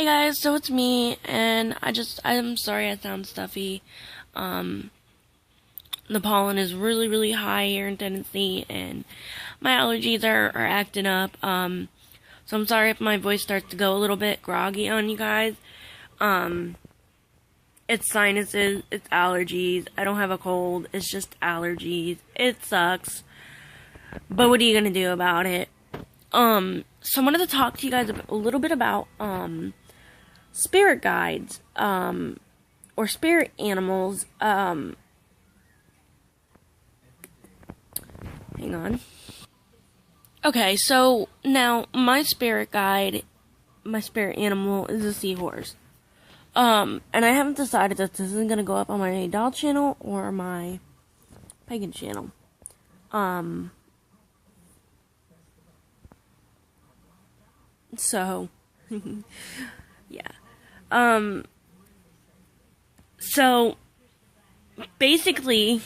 guys, so it's me, and I'm sorry I sound stuffy. Um, the pollen is really, really high here in Tennessee, and my allergies are acting up. So I'm sorry if my voice starts to go a little bit groggy on you guys. Um, it's sinuses, it's allergies. I don't have a cold, it's just allergies. It sucks. But what are you gonna do about it? So I wanted to talk to you guys a little bit about, spirit guides, or spirit animals. Hang on. Okay, so now my spirit guide, my spirit animal is a seahorse. And I haven't decided that this is gonna go up on my doll channel or my pagan channel. So, yeah. So, basically,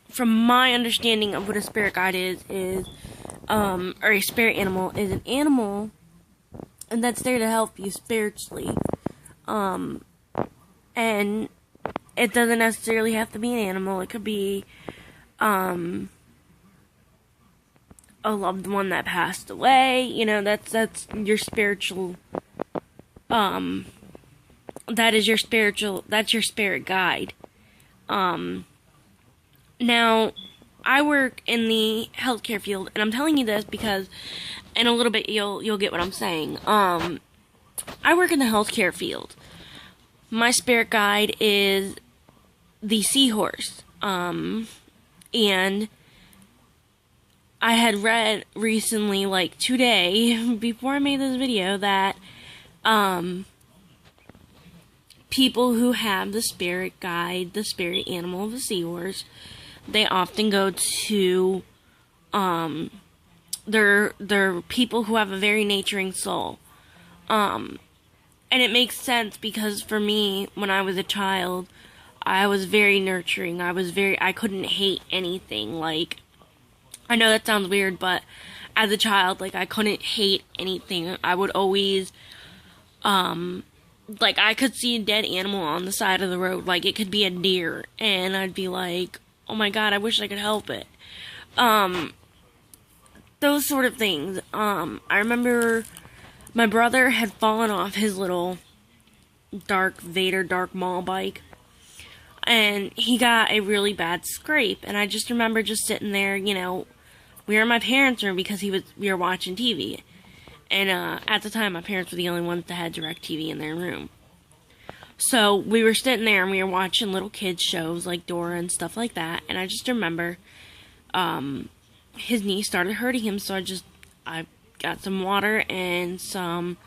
from my understanding of what a spirit guide is, or a spirit animal, is an animal that's there to help you spiritually. And it doesn't necessarily have to be an animal. It could be, a loved one that passed away. You know, that's your spiritual, that's your spirit guide. Now, I work in the healthcare field, and I'm telling you this because in a little bit you'll get what I'm saying. I work in the healthcare field. My spirit guide is the seahorse. And I had read recently, like today, before I made this video, that people who have the spirit guide, the spirit animal of the seahorse, they often go to they're people who have a very nurturing soul. And it makes sense because for me, when I was a child, I was very nurturing. I couldn't hate anything. Like, I know that sounds weird, but as a child, like, I couldn't hate anything. I would always, like, I could see a dead animal on the side of the road. Like, it could be a deer, and I'd be like, oh my god, I wish I could help it. Those sort of things. I remember my brother had fallen off his little dark Maul bike, and he got a really bad scrape, and I just remember just sitting there, you know, we were in my parents' room because we were watching TV, and at the time my parents were the only ones that had DirecTV in their room. So we were sitting there and we were watching little kids shows like Dora and stuff like that, and I just remember his knee started hurting him, so I got some water and some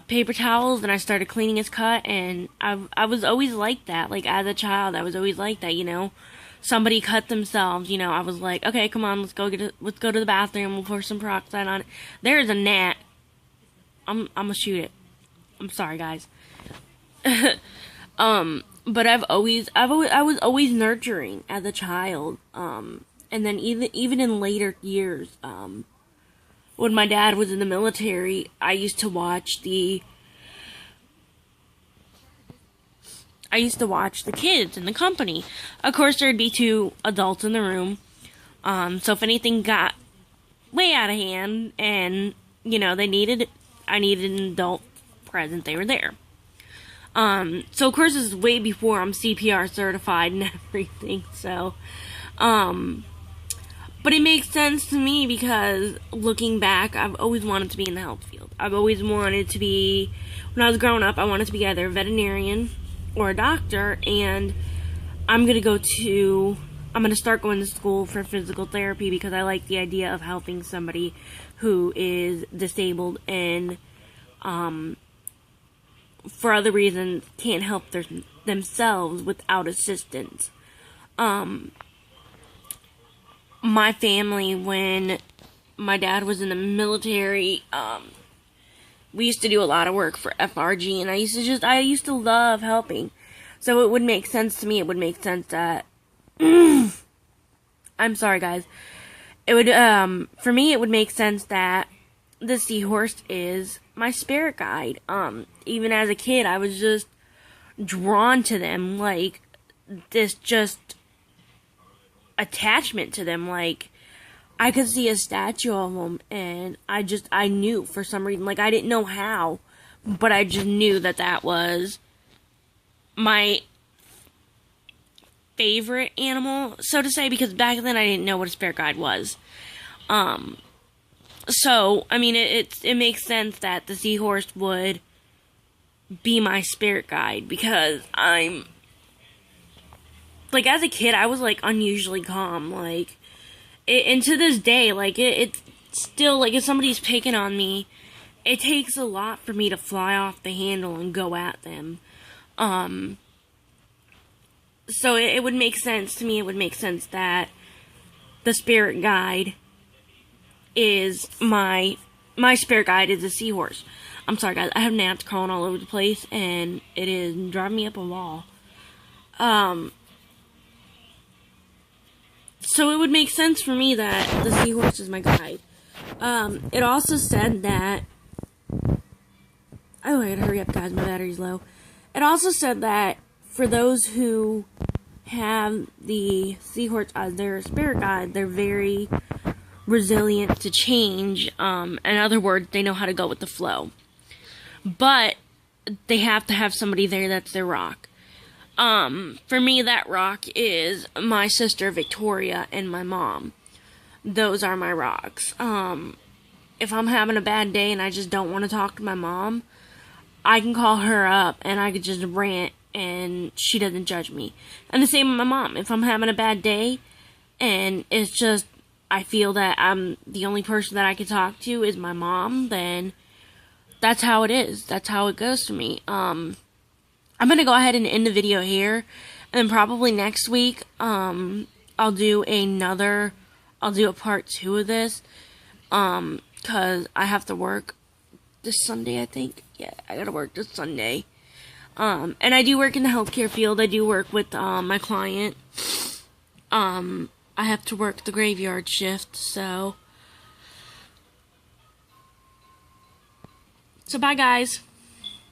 paper towels, and I started cleaning his cut. And I was always like that. Like, as a child, I was always like that, you know. Somebody cut themselves, you know, I was like, okay, come on, let's go to the bathroom, we'll pour some peroxide on it. There's a gnat. I'm gonna shoot it. I'm sorry, guys. But I was always nurturing as a child. And then even in later years, when my dad was in the military, I used to watch the kids in the company. Of course, there'd be two adults in the room. So if anything got way out of hand and, you know, I needed an adult present, they were there. So of course this is way before I'm CPR certified and everything, so, but it makes sense to me because looking back, I've always wanted to be in the health field. I've always wanted to be, when I was growing up, I wanted to be either a veterinarian or a doctor, and I'm gonna start going to school for physical therapy because I like the idea of helping somebody who is disabled and, for other reasons, can't help themselves without assistance. My family, when my dad was in the military, we used to do a lot of work for FRG, and I used to love helping. So it would make sense to me, it would make sense that, I'm sorry guys, it would, for me it would make sense that the seahorse is my spirit guide. Even as a kid, I was just drawn to them, like, this just attachment to them. Like, I could see a statue of them, and I knew for some reason, like, I didn't know how, but I just knew that that was my favorite animal, so to say, because back then I didn't know what a spirit guide was. So, I mean, it makes sense that the seahorse would be my spirit guide, because I'm, like, as a kid, I was, like, unusually calm, like, and to this day, like, it's still, like, if somebody's picking on me, it takes a lot for me to fly off the handle and go at them. So it would make sense to me, it would make sense that the spirit guide is my spirit guide is a seahorse. I'm sorry, guys, I have gnats crawling all over the place, and it is driving me up a wall. So it would make sense for me that the seahorse is my guide. It also said that... Oh, I gotta hurry up, guys, my battery's low. It also said that for those who have the seahorse as their spirit guide, they're very resilient to change. In other words, they know how to go with the flow. But they have to have somebody there that's their rock. For me, that rock is my sister Victoria and my mom. Those are my rocks. If I'm having a bad day and I just don't want to talk to my mom, I can call her up and I could just rant and she doesn't judge me. And the same with my mom. If I'm having a bad day and it's just, I feel that I'm the only person that I can talk to is my mom, then that's how it is. That's how it goes to me. I'm going to go ahead and end the video here. And then probably next week, I'll do a part 2 of this. Cause I have to work this Sunday, I think. Yeah, I gotta work this Sunday. And I do work in the healthcare field. I do work with, my client. I have to work the graveyard shift, so bye, guys.